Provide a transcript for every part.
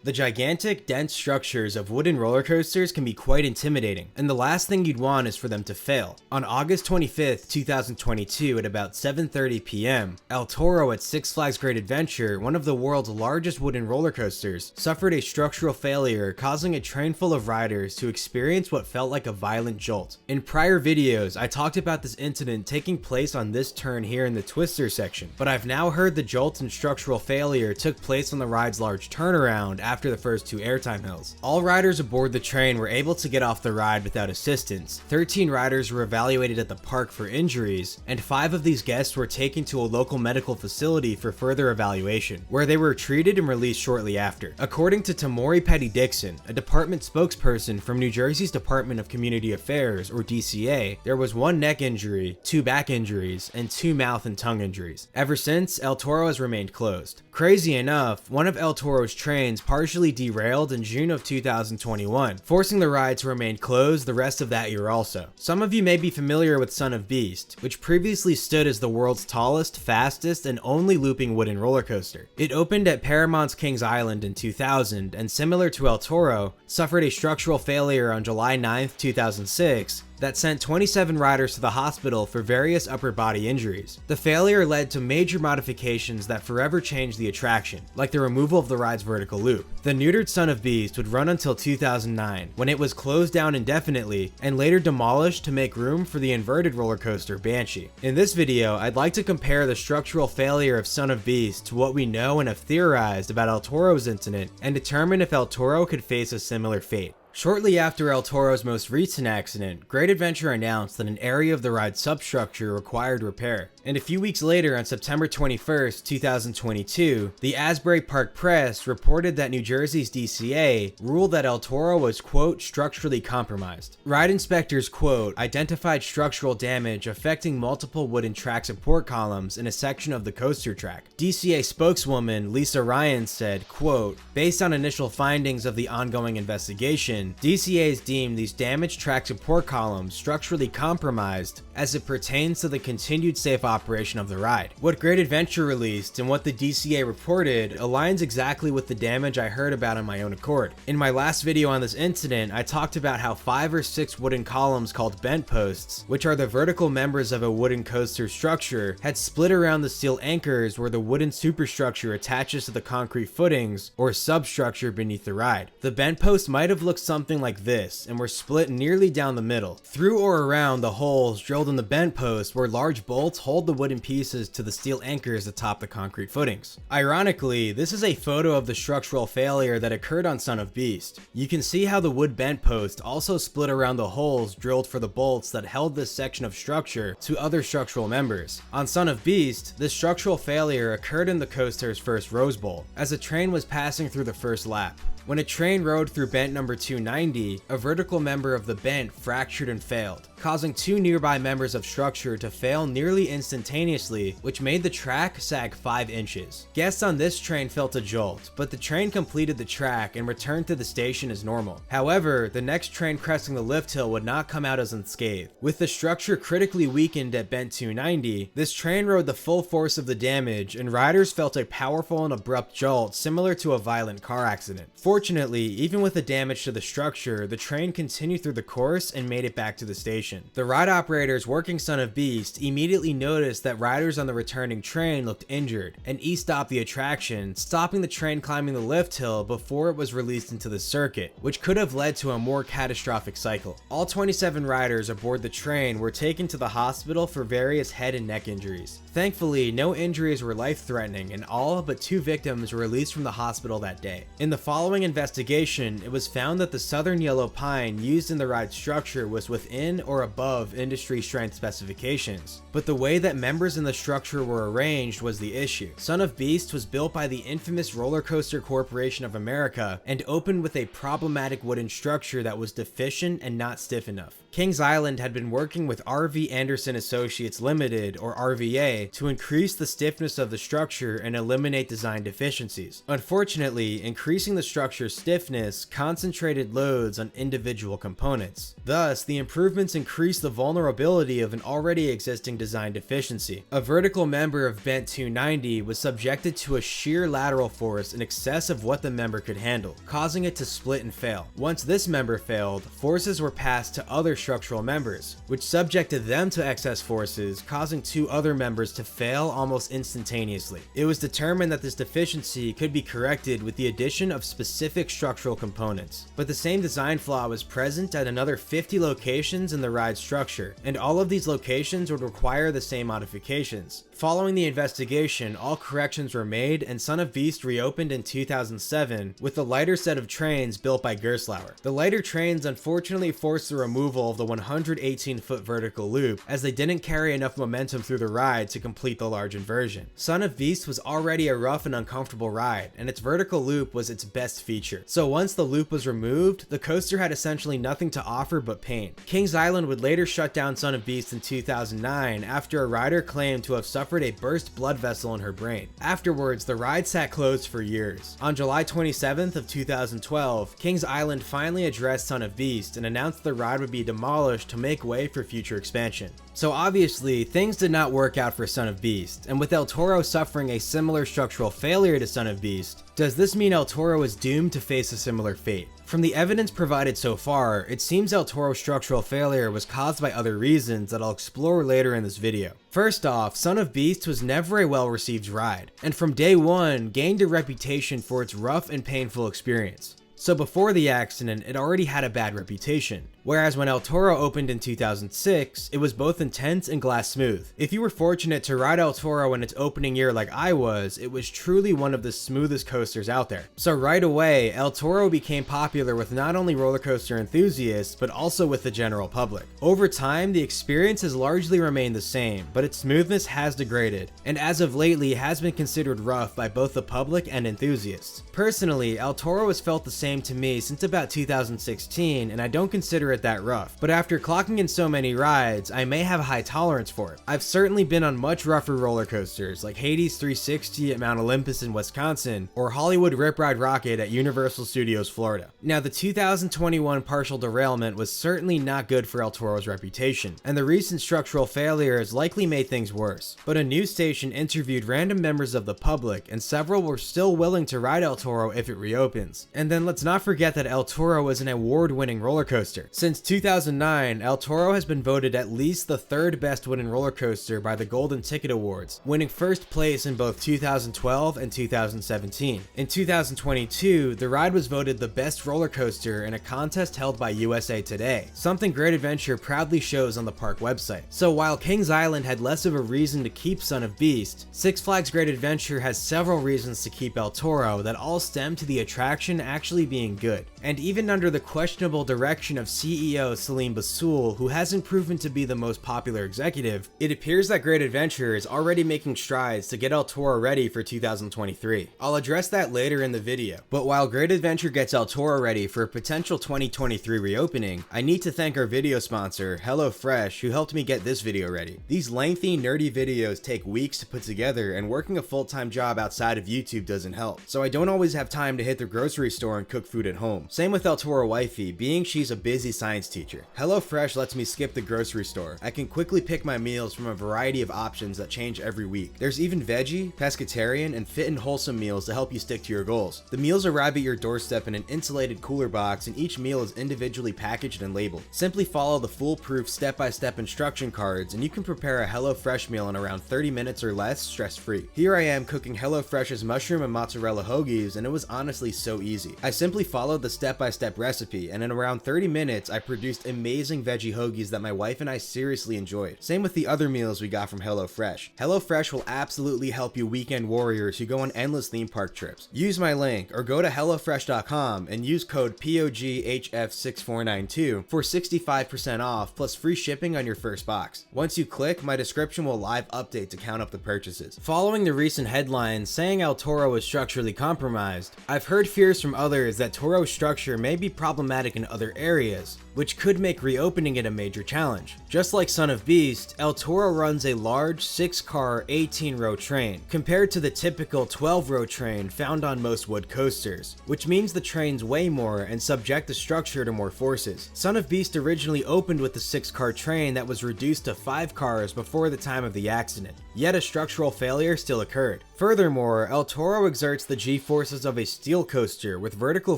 The gigantic, dense structures of wooden roller coasters can be quite intimidating, and the last thing you'd want is for them to fail. On August 25th, 2022 at about 7:30 p.m., El Toro at Six Flags Great Adventure, one of the world's largest wooden roller coasters, suffered a structural failure causing a train full of riders to experience what felt like a violent jolt. In prior videos, I talked about this incident taking place on this turn here in the Twister section, but I've now heard the jolt and structural failure took place on the ride's large turnaround after the first two airtime hills. All riders aboard the train were able to get off the ride without assistance. 13 riders were evaluated at the park for injuries, and 5 of these guests were taken to a local medical facility for further evaluation, where they were treated and released shortly after. According to Tamori Petty Dixon, a department spokesperson from New Jersey's Department of Community Affairs, or DCA, there was 1 neck injury, 2 back injuries, and 2 mouth and tongue injuries. Ever since, El Toro has remained closed. Crazy enough, one of El Toro's trains partially derailed in June of 2021, forcing the ride to remain closed the rest of that year also. Some of you may be familiar with Son of Beast, which previously stood as the world's tallest, fastest, and only looping wooden roller coaster. It opened at Paramount's Kings Island in 2000, and similar to El Toro, suffered a structural failure on July 9th, 2006, that sent 27 riders to the hospital for various upper body injuries. The failure led to major modifications that forever changed the attraction, like the removal of the ride's vertical loop. The neutered Son of Beast would run until 2009, when it was closed down indefinitely and later demolished to make room for the inverted roller coaster Banshee. In this video, I'd like to compare the structural failure of Son of Beast to what we know and have theorized about El Toro's incident, and determine if El Toro could face a similar fate. Shortly after El Toro's most recent accident, Great Adventure announced that an area of the ride's substructure required repair. And a few weeks later, on September 21st, 2022, the Asbury Park Press reported that New Jersey's DCA ruled that El Toro was, quote, structurally compromised. Ride inspectors, quote, identified structural damage affecting multiple wooden track support columns in a section of the coaster track. DCA spokeswoman Lisa Ryan said, quote, based on initial findings of the ongoing investigation, DCA's deemed these damaged track support columns structurally compromised as it pertains to the continued safe operation of the ride. What Great Adventure released and what the DCA reported aligns exactly with the damage I heard about on my own accord. In my last video on this incident, I talked about how 5 or 6 wooden columns called bent posts, which are the vertical members of a wooden coaster structure, had split around the steel anchors where the wooden superstructure attaches to the concrete footings or substructure beneath the ride. The bent posts might have looked something like this and were split nearly down the middle. Through or around the holes drilled in the bent posts where large bolts hold the wooden pieces to the steel anchors atop the concrete footings. Ironically, this is a photo of the structural failure that occurred on Son of Beast. You can see how the wood bent post also split around the holes drilled for the bolts that held this section of structure to other structural members. On Son of Beast, this structural failure occurred in the coaster's first Rose Bowl, as the train was passing through the first lap. When a train rode through bent number 290, a vertical member of the bent fractured and failed, causing 2 nearby members of structure to fail nearly instantaneously, which made the track sag 5 inches. Guests on this train felt a jolt, but the train completed the track and returned to the station as normal. However, the next train cresting the lift hill would not come out as unscathed. With the structure critically weakened at bent 290, this train rode the full force of the damage, and riders felt a powerful and abrupt jolt similar to a violent car accident. Fortunately, even with the damage to the structure, the train continued through the course and made it back to the station. The ride operators working Son of Beast immediately noticed that riders on the returning train looked injured, and e-stopped the attraction, stopping the train climbing the lift hill before it was released into the circuit, which could have led to a more catastrophic cycle. All 27 riders aboard the train were taken to the hospital for various head and neck injuries. Thankfully, no injuries were life-threatening, and all but 2 victims were released from the hospital that day. In the following investigation, it was found that the southern yellow pine used in the ride structure was within or above industry strength specifications, but the way that members in the structure were arranged was the issue. Son of Beast was built by the infamous Roller Coaster Corporation of America and opened with a problematic wooden structure that was deficient and not stiff enough. Kings Island had been working with RV Anderson Associates Limited, or RVA, to increase the stiffness of the structure and eliminate design deficiencies. Unfortunately, increasing the structure structure's stiffness concentrated loads on individual components. Thus, the improvements increased the vulnerability of an already existing design deficiency. A vertical member of bent 290 was subjected to a shear lateral force in excess of what the member could handle, causing it to split and fail. Once this member failed, forces were passed to other structural members, which subjected them to excess forces, causing two other members to fail almost instantaneously. It was determined that this deficiency could be corrected with the addition of specific structural components. But the same design flaw was present at another 50 locations in the ride structure, and all of these locations would require the same modifications. Following the investigation, all corrections were made and Son of Beast reopened in 2007 with the lighter set of trains built by Gerstlauer. The lighter trains unfortunately forced the removal of the 118-foot vertical loop as they didn't carry enough momentum through the ride to complete the large inversion. Son of Beast was already a rough and uncomfortable ride, and its vertical loop was its best feature. So once the loop was removed, the coaster had essentially nothing to offer but pain. Kings Island would later shut down Son of Beast in 2009 after a rider claimed to have suffered a burst blood vessel in her brain. Afterwards, the ride sat closed for years. On July 27th of 2012, Kings Island finally addressed Son of Beast and announced the ride would be demolished to make way for future expansion. So obviously, things did not work out for Son of Beast, and with El Toro suffering a similar structural failure to Son of Beast, does this mean El Toro is doomed to face a similar fate? From the evidence provided so far, it seems El Toro's structural failure was caused by other reasons that I'll explore later in this video. First off, Son of Beast was never a well-received ride, and from day one gained a reputation for its rough and painful experience. So before the accident, it already had a bad reputation. Whereas when El Toro opened in 2006, it was both intense and glass smooth. If you were fortunate to ride El Toro in its opening year like I was, it was truly one of the smoothest coasters out there. So right away, El Toro became popular with not only roller coaster enthusiasts, but also with the general public. Over time, the experience has largely remained the same, but its smoothness has degraded, and as of lately has been considered rough by both the public and enthusiasts. Personally, El Toro has felt the same to me since about 2016, and I don't consider it that rough, but after clocking in so many rides, I may have a high tolerance for it. I've certainly been on much rougher roller coasters like Hades 360 at Mount Olympus in Wisconsin, or Hollywood Rip Ride Rocket at Universal Studios Florida. Now, the 2021 Partial Derailment was certainly not good for El Toro's reputation, and the recent structural failures likely made things worse. But a news station interviewed random members of the public, and several were still willing to ride El Toro if it reopens. And then let's not forget that El Toro is an award-winning roller coaster. Since 2009, El Toro has been voted at least the third best wooden roller coaster by the Golden Ticket Awards, winning first place in both 2012 and 2017. In 2022, the ride was voted the best roller coaster in a contest held by USA Today, something Great Adventure proudly shows on the park website. So while Kings Island had less of a reason to keep Son of Beast, Six Flags Great Adventure has several reasons to keep El Toro that all stem to the attraction actually being good. And even under the questionable direction of CEO Salim Basoul, who hasn't proven to be the most popular executive, it appears that Great Adventure is already making strides to get El Toro ready for 2023. I'll address that later in the video, but while Great Adventure gets El Toro ready for a potential 2023 reopening, I need to thank our video sponsor, HelloFresh, who helped me get this video ready. These lengthy, nerdy videos take weeks to put together, and working a full-time job outside of YouTube doesn't help, so I don't always have time to hit the grocery store and cook food at home. Same with El Toro Wifey, being she's a busy science teacher. HelloFresh lets me skip the grocery store. I can quickly pick my meals from a variety of options that change every week. There's even veggie, pescatarian, and fit and wholesome meals to help you stick to your goals. The meals arrive at your doorstep in an insulated cooler box, and each meal is individually packaged and labeled. Simply follow the foolproof step-by-step instruction cards, and you can prepare a HelloFresh meal in around 30 minutes or less, stress-free. Here I am cooking HelloFresh's mushroom and mozzarella hoagies, and it was honestly so easy. I simply followed the step-by-step recipe, and in around 30 minutes, I produced amazing veggie hoagies that my wife and I seriously enjoyed. Same with the other meals we got from HelloFresh. HelloFresh will absolutely help you weekend warriors who go on endless theme park trips. Use my link or go to HelloFresh.com and use code POGHF6492 for 65% off plus free shipping on your first box. Once you click, my description will live update to count up the purchases. Following the recent headlines saying El Toro is structurally compromised, I've heard fears from others that Toro's structure may be problematic in other areas, which could make reopening it a major challenge. Just like Son of Beast, El Toro runs a large 6-car 18-row train, compared to the typical 12-row train found on most wood coasters, which means the trains weigh more and subject the structure to more forces. Son of Beast originally opened with a 6-car train that was reduced to 5 cars before the time of the accident, yet a structural failure still occurred. Furthermore, El Toro exerts the G-forces of a steel coaster with vertical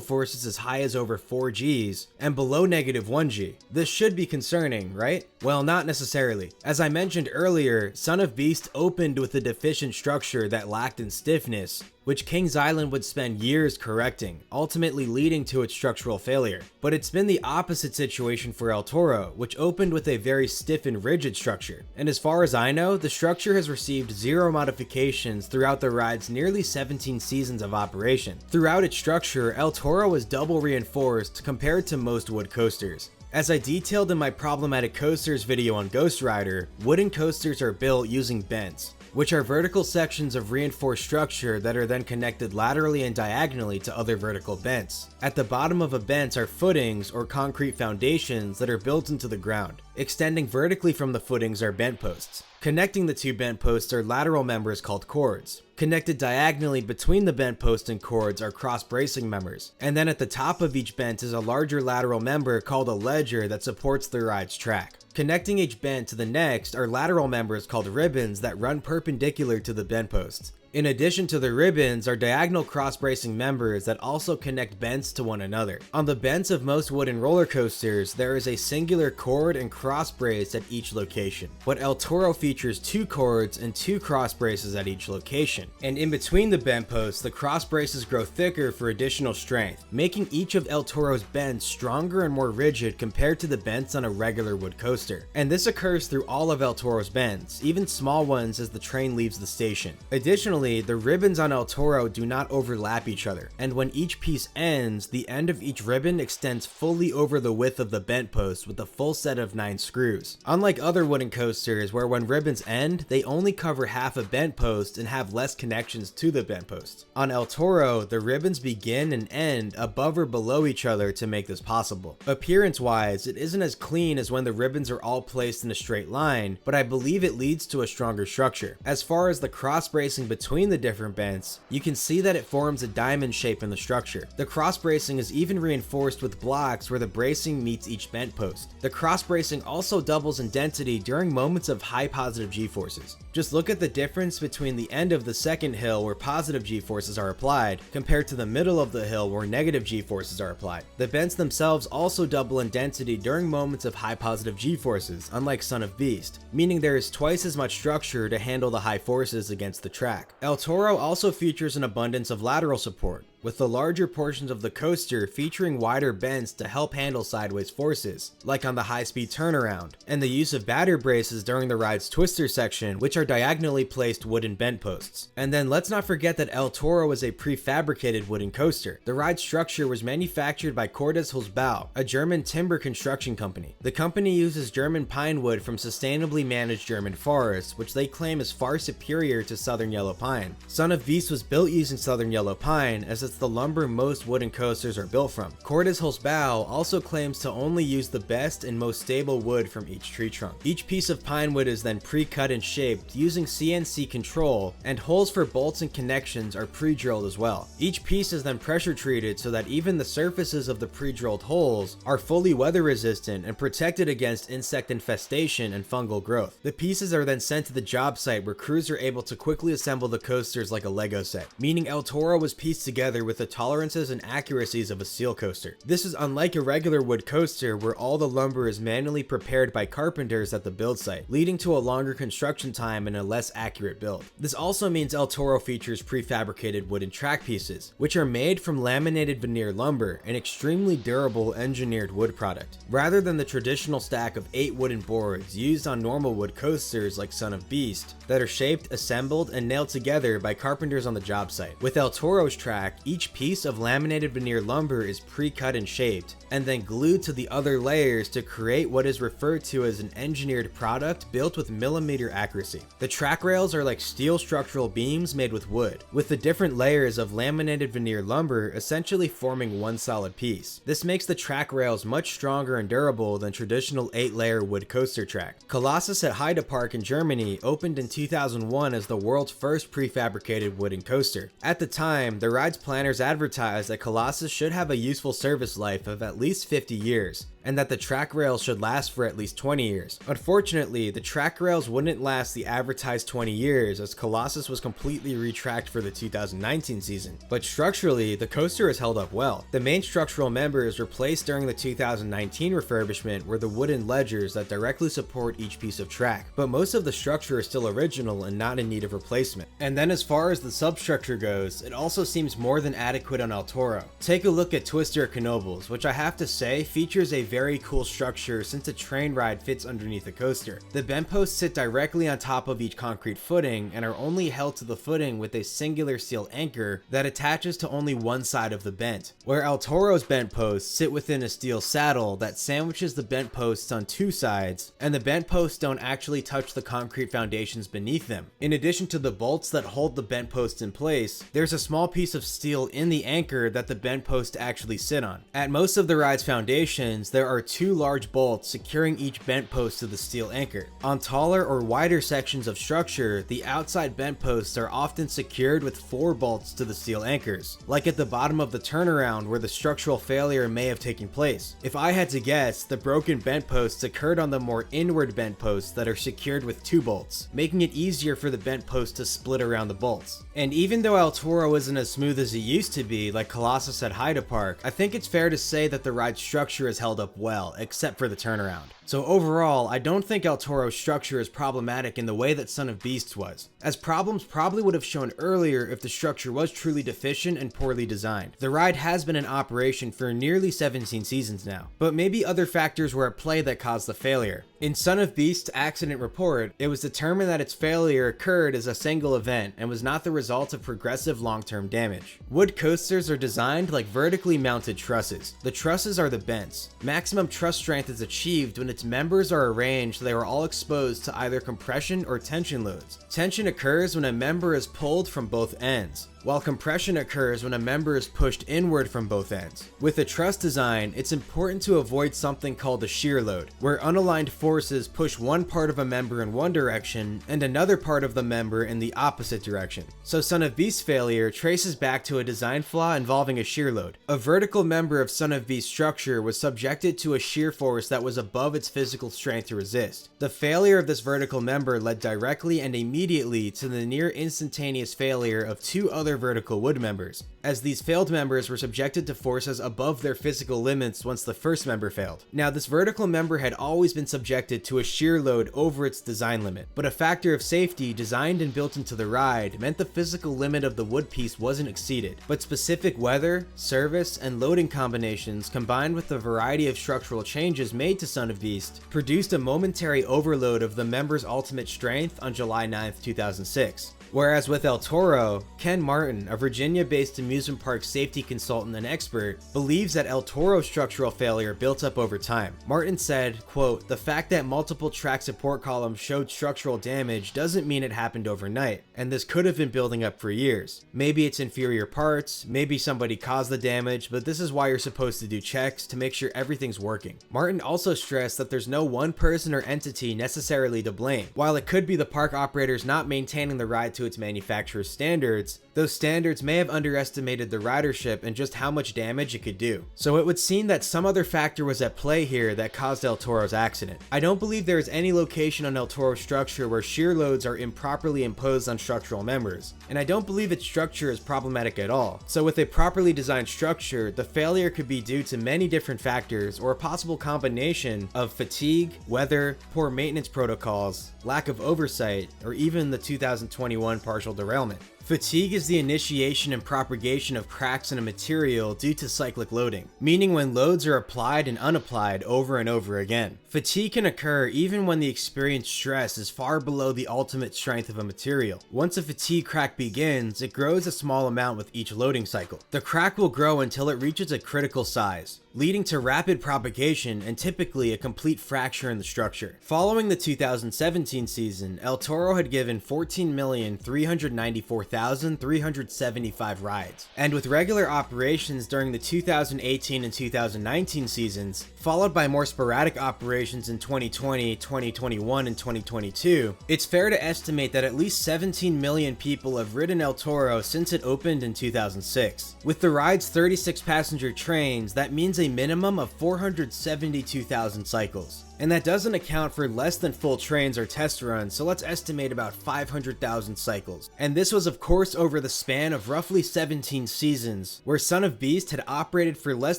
forces as high as over 4 Gs and below -1 G. This should be concerning, right? Well, not necessarily. As I mentioned earlier, Son of Beast opened with a deficient structure that lacked in stiffness, which Kings Island would spend years correcting, ultimately leading to its structural failure. But it's been the opposite situation for El Toro, which opened with a very stiff and rigid structure. And as far as I know, the structure has received 0 modifications throughout the ride's nearly 17 seasons of operation. Throughout its structure, El Toro is double reinforced compared to most wood coasters. As I detailed in my problematic coasters video on Ghost Rider, wooden coasters are built using bents, which are vertical sections of reinforced structure that are then connected laterally and diagonally to other vertical bents. At the bottom of a bent are footings or concrete foundations that are built into the ground. Extending vertically from the footings are bent posts. Connecting the 2 bent posts are lateral members called chords. Connected diagonally between the bent post and chords are cross-bracing members. And then at the top of each bent is a larger lateral member called a ledger that supports the ride's track. Connecting each bent to the next are lateral members called ribbons that run perpendicular to the bent posts. In addition to the ribbons are diagonal cross-bracing members that also connect bents to one another. On the bents of most wooden roller coasters, there is a singular chord and cross brace at each location, but El Toro features 2 chords and 2 cross braces at each location. And in between the bent posts, the cross braces grow thicker for additional strength, making each of El Toro's bents stronger and more rigid compared to the bents on a regular wood coaster. And this occurs through all of El Toro's bents, even small ones as the train leaves the station. Additionally, the ribbons on El Toro do not overlap each other, and when each piece ends, the end of each ribbon extends fully over the width of the bent post with a full set of 9 screws. Unlike other wooden coasters where when ribbons end, they only cover half a bent post and have less connections to the bent post. On El Toro, the ribbons begin and end above or below each other to make this possible. Appearance-wise, it isn't as clean as when the ribbons are all placed in a straight line, but I believe it leads to a stronger structure. As far as the cross-bracing between the different bents, you can see that it forms a diamond shape in the structure. The cross bracing is even reinforced with blocks where the bracing meets each bent post. The cross bracing also doubles in density during moments of high positive G-forces. Just look at the difference between the end of the second hill where positive G-forces are applied compared to the middle of the hill where negative G-forces are applied. The bents themselves also double in density during moments of high positive G-forces, unlike Son of Beast, meaning there is twice as much structure to handle the high forces against the track. El Toro also features an abundance of lateral support, with the larger portions of the coaster featuring wider bends to help handle sideways forces, like on the high-speed turnaround, and the use of batter braces during the ride's twister section, which are diagonally placed wooden bent posts. And then let's not forget that El Toro is a prefabricated wooden coaster. The ride structure was manufactured by Cordes Holzbau, a German timber construction company. The company uses German pine wood from sustainably managed German forests, which they claim is far superior to southern yellow pine. Son of Beast was built using southern yellow pine, as it's the lumber most wooden coasters are built from. Cordes Holzbau also claims to only use the best and most stable wood from each tree trunk. Each piece of pine wood is then pre-cut and shaped using CNC control, and holes for bolts and connections are pre-drilled as well. Each piece is then pressure treated so that even the surfaces of the pre-drilled holes are fully weather resistant and protected against insect infestation and fungal growth. The pieces are then sent to the job site where crews are able to quickly assemble the coasters like a Lego set, meaning El Toro was pieced together with the tolerances and accuracies of a steel coaster. This is unlike a regular wood coaster where all the lumber is manually prepared by carpenters at the build site, leading to a longer construction time and a less accurate build. This also means El Toro features prefabricated wooden track pieces, which are made from laminated veneer lumber, an extremely durable engineered wood product, rather than the traditional stack of 8 wooden boards used on normal wood coasters like Son of Beast that are shaped, assembled, and nailed together by carpenters on the job site. With El Toro's track, Each piece of laminated veneer lumber is pre-cut and shaped, and then glued to the other layers to create what is referred to as an engineered product built with millimeter accuracy. The track rails are like steel structural beams made with wood, with the different layers of laminated veneer lumber essentially forming one solid piece. This makes the track rails much stronger and durable than traditional 8-layer wood coaster track. Colossus at Heide Park in Germany opened in 2001 as the world's first prefabricated wooden coaster. At the time, the ride's planners advertised that Colossus should have a useful service life of at least 50 years, and that the track rails should last for at least 20 years. Unfortunately, the track rails wouldn't last the advertised 20 years as Colossus was completely retracked for the 2019 season. But structurally, the coaster has held up well. The main structural members replaced during the 2019 refurbishment were the wooden ledgers that directly support each piece of track, but most of the structure is still original and not in need of replacement. And then as far as the substructure goes, it also seems more than adequate on El Toro. Take a look at Twister Knoebels, which I have to say features a very cool structure since a train ride fits underneath the coaster. The bent posts sit directly on top of each concrete footing and are only held to the footing with a singular steel anchor that attaches to only one side of the bent, where El Toro's bent posts sit within a steel saddle that sandwiches the bent posts on two sides, and the bent posts don't actually touch the concrete foundations beneath them. In addition to the bolts that hold the bent posts in place, there's a small piece of steel in the anchor that the bent posts actually sit on. At most of the ride's foundations, there are two large bolts securing each bent post to the steel anchor. On taller or wider sections of structure, the outside bent posts are often secured with 4 bolts to the steel anchors, like at the bottom of the turnaround where the structural failure may have taken place. If I had to guess, the broken bent posts occurred on the more inward bent posts that are secured with 2 bolts, making it easier for the bent post to split around the bolts. And even though El Toro isn't as smooth as it used to be, like Colossus at Heide Park, I think it's fair to say that the ride's structure has held up well, except for the turnaround. So overall, I don't think El Toro's structure is problematic in the way that Son of Beasts was, as problems probably would have shown earlier if the structure was truly deficient and poorly designed. The ride has been in operation for nearly 17 seasons now, but maybe other factors were at play that caused the failure. In Son of Beast's accident report, it was determined that its failure occurred as a single event and was not the result of progressive long-term damage. Wood coasters are designed like vertically mounted trusses. The trusses are the bents. Maximum truss strength is achieved when its members are arranged so they are all exposed to either compression or tension loads. Tension occurs when a member is pulled from both ends, while compression occurs when a member is pushed inward from both ends. With a truss design, it's important to avoid something called a shear load, where unaligned forces push one part of a member in one direction and another part of the member in the opposite direction. So Son of Beast's failure traces back to a design flaw involving a shear load. A vertical member of Son of Beast's structure was subjected to a shear force that was above its physical strength to resist. The failure of this vertical member led directly and immediately to the near instantaneous failure of 2 other vertical wood members, as these failed members were subjected to forces above their physical limits once the first member failed. Now, this vertical member had always been subjected to a shear load over its design limit, but a factor of safety designed and built into the ride meant the physical limit of the wood piece wasn't exceeded, but specific weather, service, and loading combinations combined with the variety of structural changes made to Son of Beast produced a momentary overload of the member's ultimate strength on July 9, 2006. Whereas with El Toro, Ken Martin, a Virginia-based amusement park safety consultant and expert, believes that El Toro's structural failure built up over time. Martin said, quote, "The fact that multiple track support columns showed structural damage doesn't mean it happened overnight, and this could have been building up for years. Maybe it's inferior parts, maybe somebody caused the damage, but this is why you're supposed to do checks to make sure everything's working." Martin also stressed that there's no one person or entity necessarily to blame. While it could be the park operators not maintaining the ride to its manufacturer's standards, those standards may have underestimated the ridership and just how much damage it could do. So it would seem that some other factor was at play here that caused El Toro's accident. I don't believe there is any location on El Toro's structure where shear loads are improperly imposed on structural members, and I don't believe its structure is problematic at all. So with a properly designed structure, the failure could be due to many different factors or a possible combination of fatigue, weather, poor maintenance protocols, lack of oversight, or even the 2021 partial derailment. Fatigue is the initiation and propagation of cracks in a material due to cyclic loading, meaning when loads are applied and unapplied over and over again. Fatigue can occur even when the experienced stress is far below the ultimate strength of a material. Once a fatigue crack begins, it grows a small amount with each loading cycle. The crack will grow until it reaches a critical size, leading to rapid propagation and typically a complete fracture in the structure. Following the 2017 season, El Toro had given 14,394,375 rides, and with regular operations during the 2018 and 2019 seasons, followed by more sporadic operations in 2020, 2021, and 2022, it's fair to estimate that at least 17 million people have ridden El Toro since it opened in 2006. With the ride's 36 passenger trains, that means a minimum of 472,000 cycles. And that doesn't account for less than full trains or test runs, so let's estimate about 500,000 cycles. And this was of course over the span of roughly 17 seasons, where Son of Beast had operated for less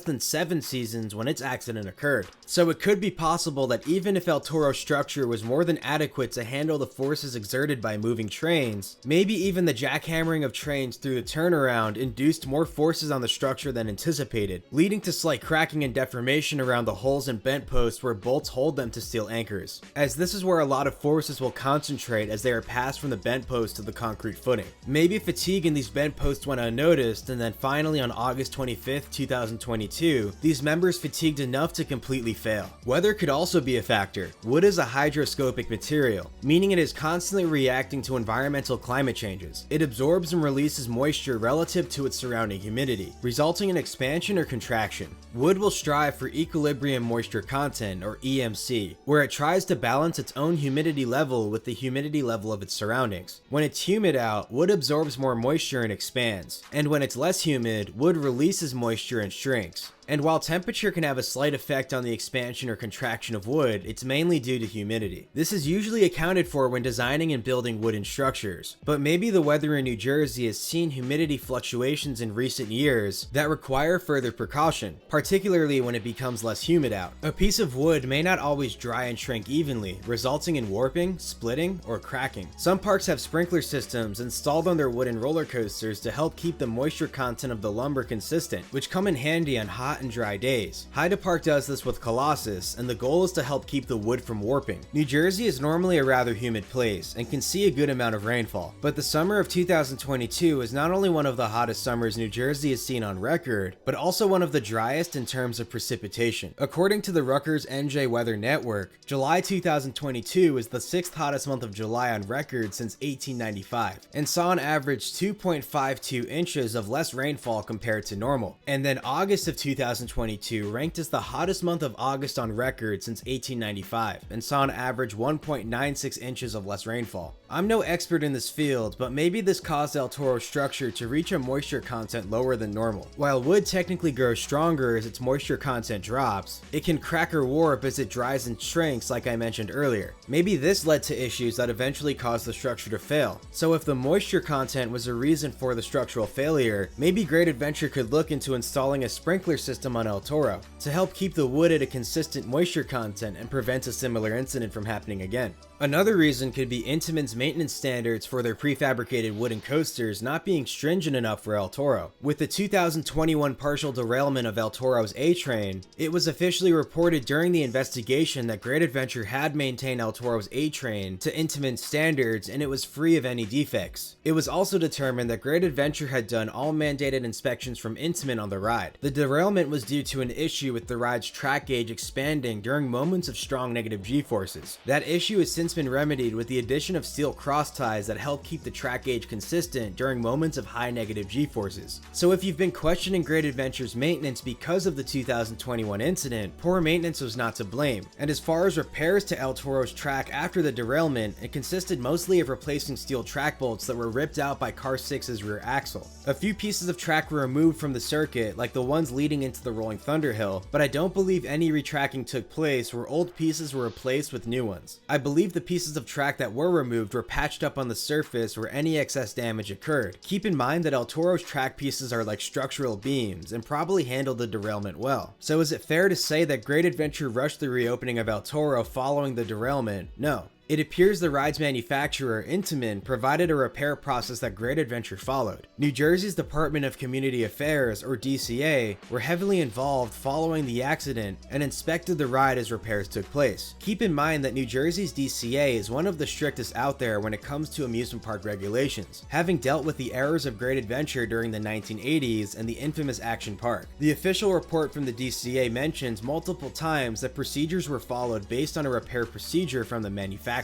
than 7 seasons when its accident occurred. So it could be possible that even if El Toro's structure was more than adequate to handle the forces exerted by moving trains, maybe even the jackhammering of trains through the turnaround induced more forces on the structure than anticipated, leading to slight cracking and deformation around the holes and bent posts where bolts hold them to steel anchors, as this is where a lot of forces will concentrate as they are passed from the bent post to the concrete footing. Maybe fatigue in these bent posts went unnoticed, and then finally on August 25th, 2022, these members fatigued enough to completely fail. Weather could also be a factor. Wood is a hygroscopic material, meaning it is constantly reacting to environmental climate changes. It absorbs and releases moisture relative to its surrounding humidity, resulting in expansion or contraction. Wood will strive for equilibrium moisture content, or EMC, where it tries to balance its own humidity level with the humidity level of its surroundings. When it's humid out, wood absorbs more moisture and expands, and when it's less humid, wood releases moisture and shrinks. And while temperature can have a slight effect on the expansion or contraction of wood, it's mainly due to humidity. This is usually accounted for when designing and building wooden structures, but maybe the weather in New Jersey has seen humidity fluctuations in recent years that require further precaution, particularly when it becomes less humid out. A piece of wood may not always dry and shrink evenly, resulting in warping, splitting, or cracking. Some parks have sprinkler systems installed on their wooden roller coasters to help keep the moisture content of the lumber consistent, which come in handy on hot and dry days. Hyde Park does this with Colossus, and the goal is to help keep the wood from warping. New Jersey is normally a rather humid place and can see a good amount of rainfall, but the summer of 2022 is not only one of the hottest summers New Jersey has seen on record, but also one of the driest in terms of precipitation. According to the Rutgers NJ Weather Network, July 2022 is the 6th hottest month of July on record since 1895, and saw an average 2.52 inches of less rainfall compared to normal. And then August of 2022 ranked as the hottest month of August on record since 1895, and saw an average 1.96 inches of less rainfall. I'm no expert in this field, but maybe this caused El Toro's structure to reach a moisture content lower than normal. While wood technically grows stronger as its moisture content drops, it can crack or warp as it dries and shrinks like I mentioned earlier. Maybe this led to issues that eventually caused the structure to fail. So if the moisture content was a reason for the structural failure, maybe Great Adventure could look into installing a sprinkler system on El Toro to help keep the wood at a consistent moisture content and prevent a similar incident from happening again. Another reason could be Intamin's maintenance standards for their prefabricated wooden coasters not being stringent enough for El Toro. With the 2021 partial derailment of El Toro's A-Train, it was officially reported during the investigation that Great Adventure had maintained El Toro's A-Train to Intamin's standards and it was free of any defects. It was also determined that Great Adventure had done all mandated inspections from Intamin on the ride. The derailment was due to an issue with the ride's track gauge expanding during moments of strong negative G-forces. That issue has since been remedied with the addition of steel cross ties that help keep the track gauge consistent during moments of high negative G-forces. So if you've been questioning Great Adventure's maintenance because of the 2021 incident, poor maintenance was not to blame. And as far as repairs to El Toro's track after the derailment, it consisted mostly of replacing steel track bolts that were ripped out by Car 6's rear axle. A few pieces of track were removed from the circuit, like the ones leading into the Rolling Thunder Hill, but I don't believe any retracking took place where old pieces were replaced with new ones. I believe the pieces of track that were removed were patched up on the surface where any excess damage occurred. Keep in mind that El Toro's track pieces are like structural beams and probably handled the derailment well. So is it fair to say that Great Adventure rushed the reopening of El Toro following the derailment? No. It appears the ride's manufacturer, Intamin, provided a repair process that Great Adventure followed. New Jersey's Department of Community Affairs, or DCA, were heavily involved following the accident and inspected the ride as repairs took place. Keep in mind that New Jersey's DCA is one of the strictest out there when it comes to amusement park regulations, having dealt with the errors of Great Adventure during the 1980s and the infamous Action Park. The official report from the DCA mentions multiple times that procedures were followed based on a repair procedure from the manufacturer,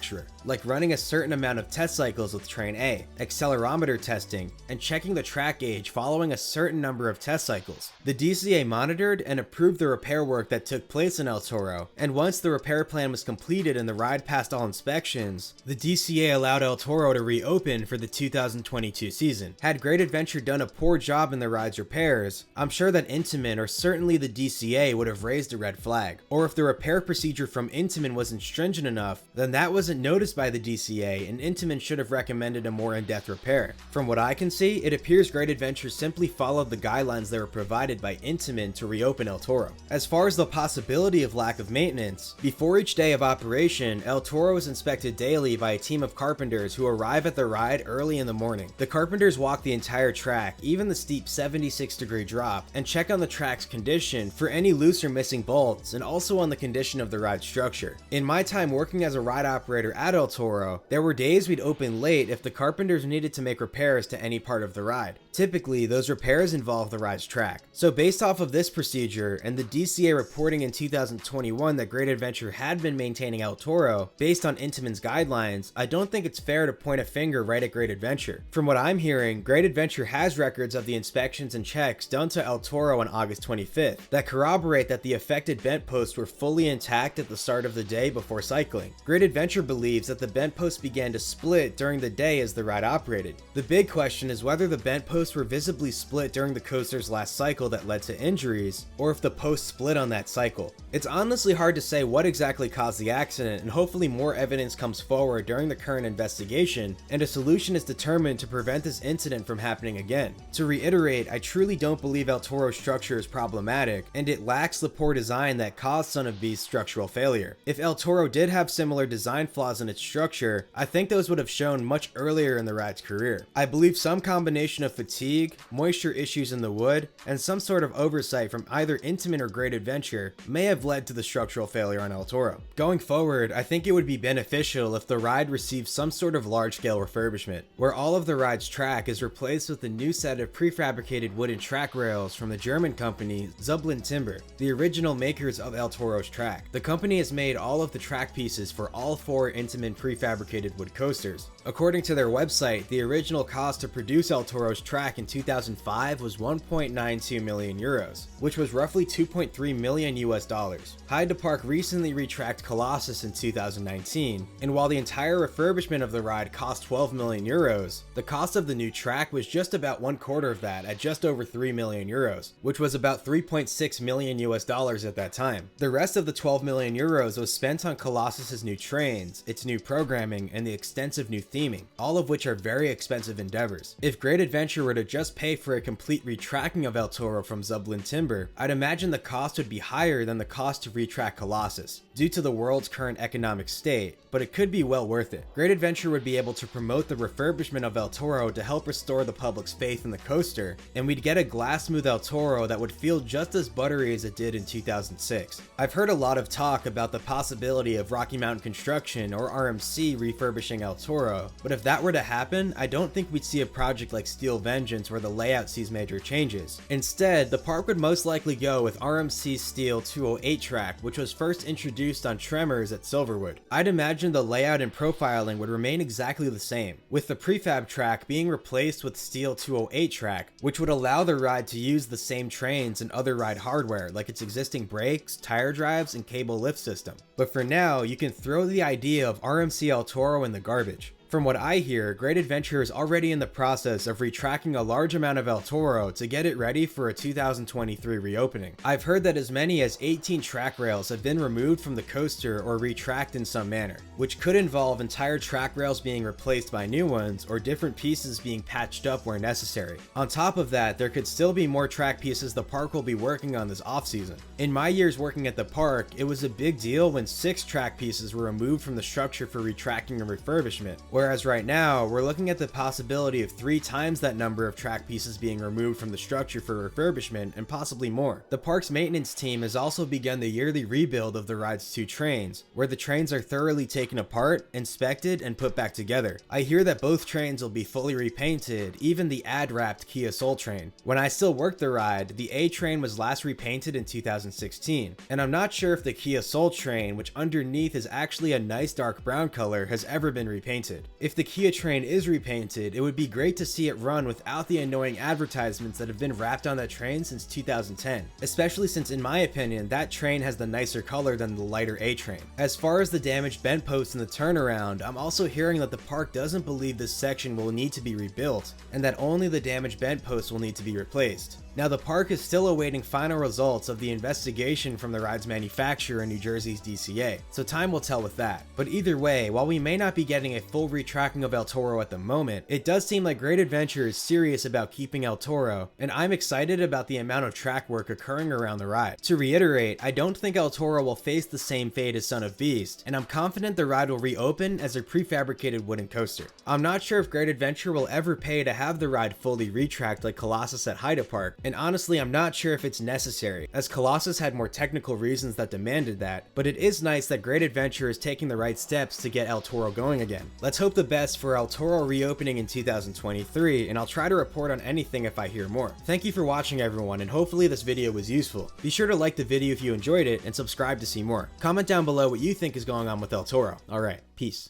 like running a certain amount of test cycles with Train A, accelerometer testing, and checking the track gauge following a certain number of test cycles. The DCA monitored and approved the repair work that took place in El Toro, and once the repair plan was completed and the ride passed all inspections, the DCA allowed El Toro to reopen for the 2022 season. Had Great Adventure done a poor job in the ride's repairs, I'm sure that Intamin or certainly the DCA would have raised a red flag. Or if the repair procedure from Intamin wasn't stringent enough, then that wasn't noticed by the DCA and Intamin should have recommended a more in-depth repair. From what I can see, it appears Great Adventure simply followed the guidelines that were provided by Intamin to reopen El Toro. As far as the possibility of lack of maintenance, before each day of operation, El Toro is inspected daily by a team of carpenters who arrive at the ride early in the morning. The carpenters walk the entire track, even the steep 76-degree drop, and check on the track's condition for any loose or missing bolts, and also on the condition of the ride structure. In my time working as a ride operator at El Toro, there were days we'd open late if the carpenters needed to make repairs to any part of the ride. Typically, those repairs involve the ride's track. So based off of this procedure, and the DCA reporting in 2021 that Great Adventure had been maintaining El Toro, based on Intamin's guidelines, I don't think it's fair to point a finger right at Great Adventure. From what I'm hearing, Great Adventure has records of the inspections and checks done to El Toro on August 25th that corroborate that the affected bent posts were fully intact at the start of the day before cycling. Great Adventure believes that the bent posts began to split during the day as the ride operated. The big question is whether the bent posts were visibly split during the coaster's last cycle that led to injuries, or if the posts split on that cycle. It's honestly hard to say what exactly caused the accident, and hopefully more evidence comes forward during the current investigation, and a solution is determined to prevent this incident from happening again. To reiterate, I truly don't believe El Toro's structure is problematic, and it lacks the poor design that caused Son of Beast's structural failure. If El Toro did have similar design flaws in its structure, I think those would have shown much earlier in the ride's career. I believe some combination of fatigue, moisture issues in the wood, and some sort of oversight from either Intamin or Great Adventure may have led to the structural failure on El Toro. Going forward, I think it would be beneficial if the ride received some sort of large-scale refurbishment, where all of the ride's track is replaced with a new set of prefabricated wooden track rails from the German company Zubland Timber, the original makers of El Toro's track. The company has made all of the track pieces for all four Intamin prefabricated wood coasters. According to their website, the original cost to produce El Toro's track in 2005 was 1.92 million euros, which was roughly 2.3 million US dollars. Hyde to Park recently retracked Colossus in 2019, and while the entire refurbishment of the ride cost 12 million euros, the cost of the new track was just about 1/4 of that at just over 3 million euros, which was about 3.6 million US dollars at that time. The rest of the 12 million euros was spent on Colossus's new trains, its new programming, and the extensive new theming, all of which are very expensive endeavors. If Great Adventure were to just pay for a complete retracking of El Toro from Zubland Timber, I'd imagine the cost would be higher than the cost to retrack Colossus, due to the world's current economic state, but it could be well worth it. Great Adventure would be able to promote the refurbishment of El Toro to help restore the public's faith in the coaster, and we'd get a glass smooth El Toro that would feel just as buttery as it did in 2006. I've heard a lot of talk about the possibility of Rocky Mountain Construction or RMC refurbishing El Toro, but if that were to happen, I don't think we'd see a project like Steel Vengeance where the layout sees major changes. Instead, the park would most likely go with RMC's Steel 208 track, which was first introduced on Tremors at Silverwood. I'd imagine the layout and profiling would remain exactly the same, with the prefab track being replaced with Steel 208 track, which would allow the ride to use the same trains and other ride hardware like its existing brakes, tire drives, and cable lift system. But for now, you can throw the idea of RMC El Toro in the garbage. From what I hear, Great Adventure is already in the process of retracking a large amount of El Toro to get it ready for a 2023 reopening. I've heard that as many as 18 track rails have been removed from the coaster or retracked in some manner, which could involve entire track rails being replaced by new ones or different pieces being patched up where necessary. On top of that, there could still be more track pieces the park will be working on this off-season. In my years working at the park, it was a big deal when 6 track pieces were removed from the structure for retracking and refurbishment, whereas right now, we're looking at the possibility of 3 times that number of track pieces being removed from the structure for refurbishment and possibly more. The park's maintenance team has also begun the yearly rebuild of the ride's 2 trains, where the trains are thoroughly taken apart, inspected, and put back together. I hear that both trains will be fully repainted, even the ad-wrapped Kia Soul train. When I still worked the ride, the A train was last repainted in 2016, and I'm not sure if the Kia Soul train, which underneath is actually a nice dark brown color, has ever been repainted. If the Kia train is repainted, it would be great to see it run without the annoying advertisements that have been wrapped on that train since 2010, especially since in my opinion that train has the nicer color than the lighter A train. As far as the damaged bent posts in the turnaround, I'm also hearing that the park doesn't believe this section will need to be rebuilt, and that only the damaged bent posts will need to be replaced. Now, the park is still awaiting final results of the investigation from the ride's manufacturer in New Jersey's DCA, so time will tell with that. But either way, while we may not be getting a full retracking of El Toro at the moment, it does seem like Great Adventure is serious about keeping El Toro, and I'm excited about the amount of track work occurring around the ride. To reiterate, I don't think El Toro will face the same fate as Son of Beast, and I'm confident the ride will reopen as a prefabricated wooden coaster. I'm not sure if Great Adventure will ever pay to have the ride fully retracked like Colossus at Haida Park, and honestly I'm not sure if it's necessary, as Colossus had more technical reasons that demanded that, but it is nice that Great Adventure is taking the right steps to get El Toro going again. Let's hope the best for El Toro reopening in 2023, and I'll try to report on anything if I hear more. Thank you for watching everyone, and hopefully this video was useful. Be sure to like the video if you enjoyed it, and subscribe to see more. Comment down below what you think is going on with El Toro. Alright, peace.